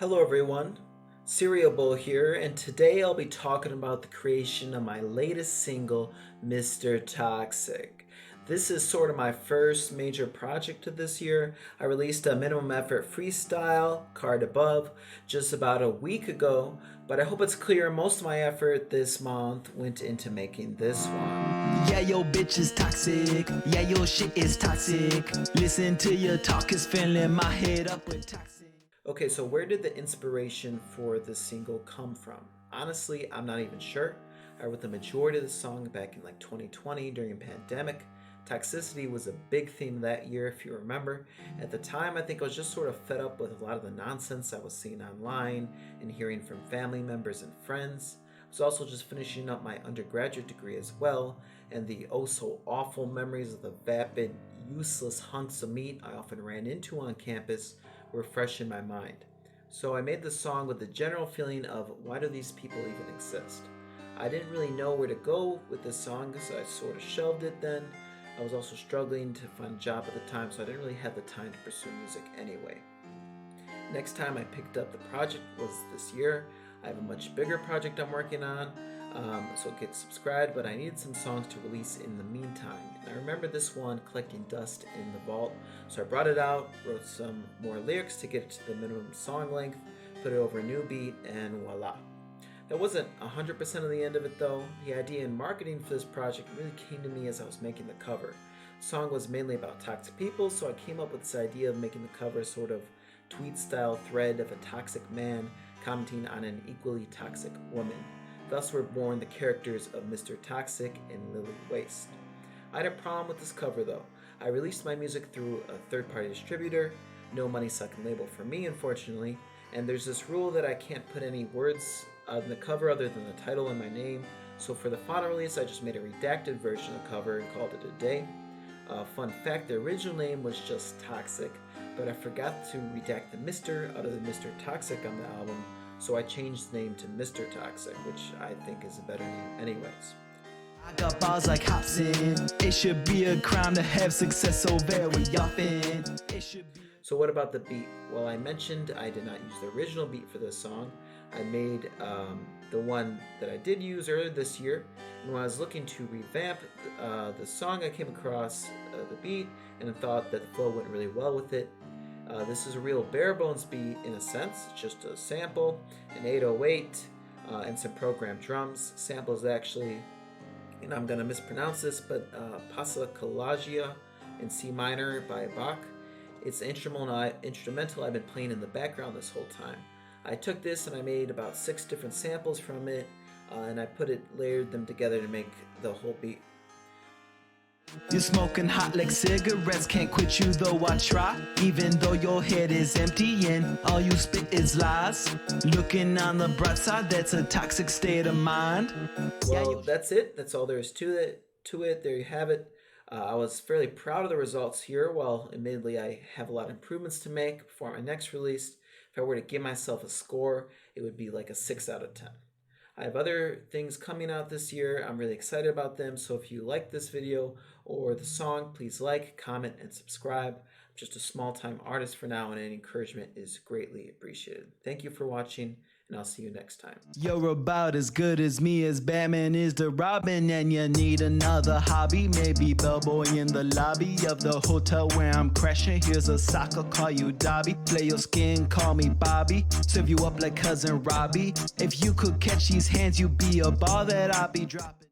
Hello everyone, Cereal Bowl here, and today I'll be talking about the creation of my latest single, Mr. Toxic. This is sort of my first major project of this year. I released a minimum effort freestyle, card above, just about a week ago, but I hope it's clear most of my effort this month went into making this one. Yeah, your bitch is toxic. Yeah, your shit is toxic. Listen to your talk is filling my head up with toxic. Okay, so where did the inspiration for this single come from? Honestly, I'm not even sure. I wrote the majority of the song back in like 2020 during a pandemic. Toxicity was a big theme that year, if you remember. At the time, I think I was just sort of fed up with a lot of the nonsense I was seeing online and hearing from family members and friends. I was also just finishing up my undergraduate degree as well, and the oh so awful memories of the vapid, useless hunks of meat I often ran into on campus were fresh in my mind. So I made the song with the general feeling of why do these people even exist? I didn't really know where to go with this song, so I sort of shelved it then. I was also struggling to find a job at the time, so I didn't really have the time to pursue music anyway. Next time I picked up the project was this year. I have a much bigger project I'm working on, so get subscribed, but I needed some songs to release in the meantime. And I remember this one collecting dust in the vault, so I brought it out, wrote some more lyrics to get it to the minimum song length, put it over a new beat, and voila. That wasn't 100% of the end of it though. The idea and marketing for this project really came to me as I was making the cover. The song was mainly about toxic people, so I came up with this idea of making the cover sort of tweet-style thread of a toxic man commenting on an equally toxic woman. Thus were born the characters of Mr. Toxic and Lily Waste. I had a problem with this cover though. I released my music through a third-party distributor, no money sucking label for me unfortunately, and there's this rule that I can't put any words on the cover other than the title and my name, so for the final release I just made a redacted version of the cover and called it a day. Fun fact, the original name was just Toxic, but I forgot to redact the Mr. out of the Mr. Toxic on the album, so I changed the name to Mr. Toxic, which I think is a better name anyways. I got balls like Hobson. It should be a crime to have success so very often. So what about the beat? Well, I mentioned I did not use the original beat for this song. I made the one that I did use earlier this year, and when I was looking to revamp the song, I came across the beat and thought that the flow went really well with it. This is a real bare bones beat in a sense. It's just a sample, an 808, and some programmed drums. Sample is actually, and I'm gonna mispronounce this, but Passacaglia in C minor by Bach. It's instrumental I've been playing in the background this whole time. I took this and I made about 6 different samples from it, and I layered them together to make the whole beat. You're smoking hot like cigarettes, can't quit you though I try. Even though your head is empty and all you spit is lies. Looking on the bright side, that's a toxic state of mind. Well, that's it. That's all there is to it. There you have it. I was fairly proud of the results here. While admittedly I have a lot of improvements to make before my next release. If I were to give myself a score, it would be like a 6 out of 10. I have other things coming out this year. I'm really excited about them. So if you like this video or the song, please like, comment, and subscribe. I'm just a small-time artist for now, and any encouragement is greatly appreciated. Thank you for watching, and I'll see you next time. You're about as good as me as Batman is to Robin, and you need another hobby. Maybe bellboy in the lobby of the hotel where I'm crashing. Here's a soccer, call you Dobby. Play your skin, call me Bobby. Serve you up like cousin Robbie. If you could catch these hands, you'd be a ball that I'd be dropping.